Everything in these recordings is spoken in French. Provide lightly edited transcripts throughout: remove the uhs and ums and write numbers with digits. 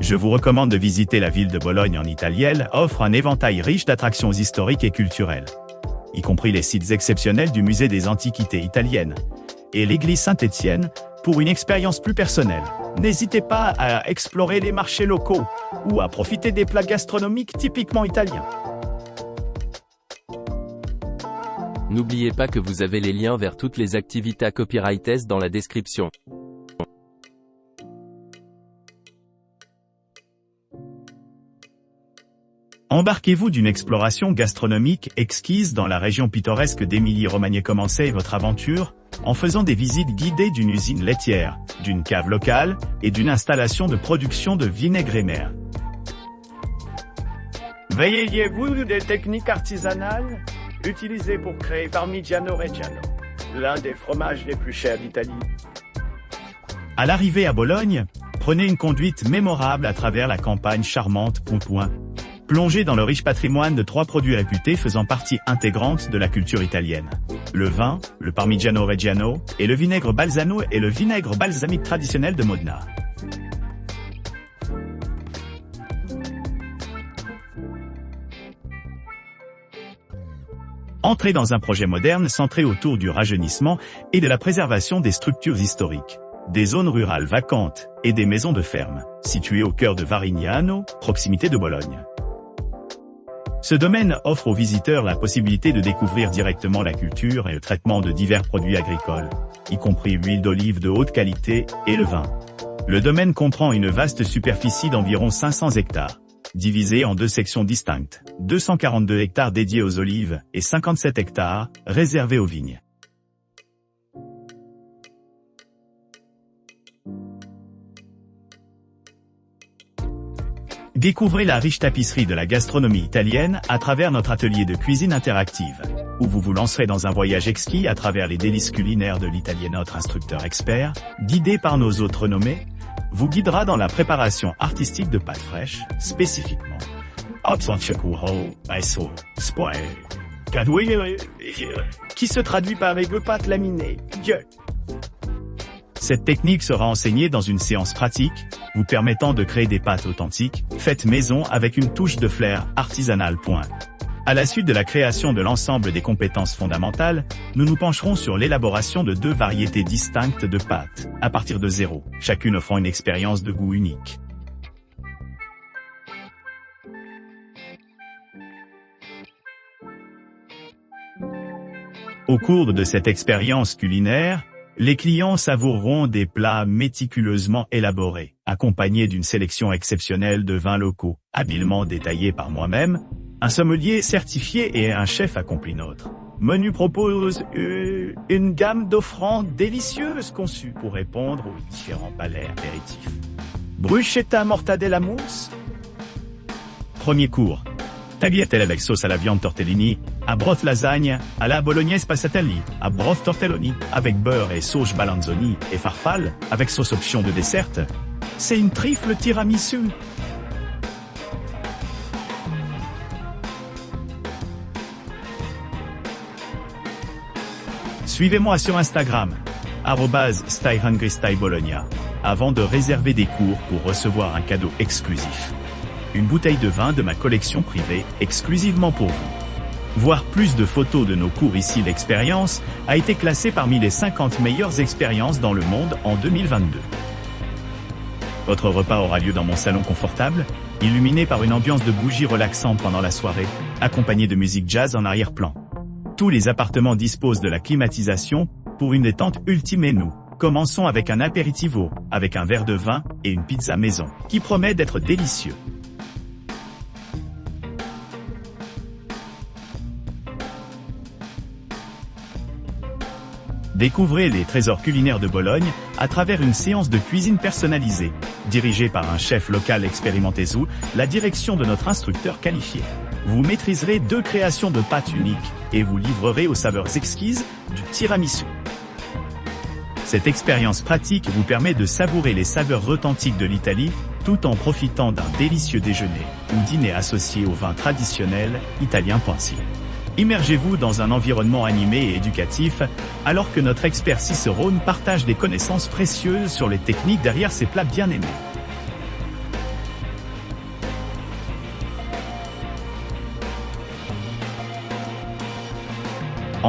Je vous recommande de visiter la ville de Bologne en Italie. Elle offre un éventail riche d'attractions historiques et culturelles, y compris les sites exceptionnels du musée des antiquités italiennes et l'église Saint-Étienne, pour une expérience plus personnelle. N'hésitez pas à explorer les marchés locaux ou à profiter des plats gastronomiques typiquement italiens. N'oubliez pas que vous avez les liens vers toutes les activités copyrightes dans la description. Embarquez-vous d'une exploration gastronomique exquise dans la région pittoresque d'Émilie-Romagne. Commencez votre aventure en faisant des visites guidées d'une usine laitière, d'une cave locale et d'une installation de production de vinaigre et mer. Veillez-vous des techniques artisanales utilisées pour créer Parmigiano Reggiano, l'un des fromages les plus chers d'Italie. À l'arrivée à Bologne, prenez une conduite mémorable à travers la campagne charmante. Plongez dans le riche patrimoine de 3 produits réputés faisant partie intégrante de la culture italienne. Le vin, le Parmigiano Reggiano, et le vinaigre balsano et le vinaigre balsamique traditionnel de Modena. Entrez dans un projet moderne centré autour du rajeunissement et de la préservation des structures historiques, des zones rurales vacantes et des maisons de ferme, situées au cœur de Varignano, proximité de Bologne. Ce domaine offre aux visiteurs la possibilité de découvrir directement la culture et le traitement de divers produits agricoles, y compris l'huile d'olive de haute qualité et le vin. Le domaine comprend une vaste superficie d'environ 500 hectares, divisée en 2 sections distinctes, 242 hectares dédiés aux olives et 57 hectares réservés aux vignes. Découvrez la riche tapisserie de la gastronomie italienne à travers notre atelier de cuisine interactive, où vous vous lancerez dans un voyage exquis à travers les délices culinaires de l'Italien. Notre instructeur expert, guidé par nos hôtes renommés, vous guidera dans la préparation artistique de pâtes fraîches, spécifiquement qui se traduit par les pâtes laminées. Cette technique sera enseignée dans une séance pratique, vous permettant de créer des pâtes authentiques, faites maison avec une touche de flair artisanal. À la suite de la création de l'ensemble des compétences fondamentales, nous nous pencherons sur l'élaboration de 2 variétés distinctes de pâtes, à partir de zéro, chacune offrant une expérience de goût unique. Au cours de cette expérience culinaire, les clients savoureront des plats méticuleusement élaborés, accompagnés d'une sélection exceptionnelle de vins locaux, habilement détaillés par moi-même, un sommelier certifié et un chef accompli. Notre menu propose une gamme d'offrandes délicieuses conçues pour répondre aux différents palais apéritifs. Bruschetta mortadella mousse. Premier cours. Tagliatelle avec sauce à la viande tortellini, à broth lasagne, à la bolognaise passatelli, à broth tortelloni, avec beurre et sauce balanzoni, et farfalle, avec sauce option de dessert. C'est une trifle tiramisu. Suivez-moi sur Instagram, @StyHungryStyBologna, avant de réserver des cours pour recevoir un cadeau exclusif. Une bouteille de vin de ma collection privée, exclusivement pour vous. Voir plus de photos de nos cours ici. L'expérience a été classée parmi les 50 meilleures expériences dans le monde en 2022. Votre repas aura lieu dans mon salon confortable, illuminé par une ambiance de bougies relaxantes pendant la soirée, accompagnée de musique jazz en arrière-plan. Tous les appartements disposent de la climatisation, pour une détente ultime. Et nous commençons avec un apéritivo, avec un verre de vin et une pizza maison, qui promet d'être délicieux. Découvrez les trésors culinaires de Bologne à travers une séance de cuisine personnalisée, dirigée par un chef local expérimenté sous la direction de notre instructeur qualifié. Vous maîtriserez 2 créations de pâtes uniques et vous livrerez aux saveurs exquises du tiramisu. Cette expérience pratique vous permet de savourer les saveurs authentiques de l'Italie, tout en profitant d'un délicieux déjeuner ou dîner associé au vin traditionnel italien. Immergez-vous dans un environnement animé et éducatif, alors que notre expert Cicerone partage des connaissances précieuses sur les techniques derrière ces plats bien aimés.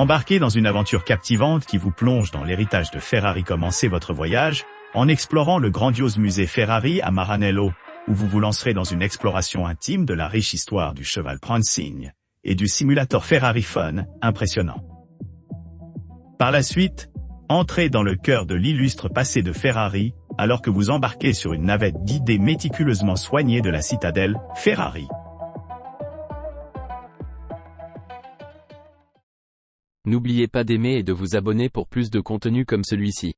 Embarquez dans une aventure captivante qui vous plonge dans l'héritage de Ferrari. Commencez votre voyage en explorant le grandiose musée Ferrari à Maranello, où vous vous lancerez dans une exploration intime de la riche histoire du cheval Prancing et du simulateur Ferrari Fun, impressionnant. Par la suite, entrez dans le cœur de l'illustre passé de Ferrari, alors que vous embarquez sur une navette guidée méticuleusement soignée de la citadelle Ferrari. N'oubliez pas d'aimer et de vous abonner pour plus de contenu comme celui-ci.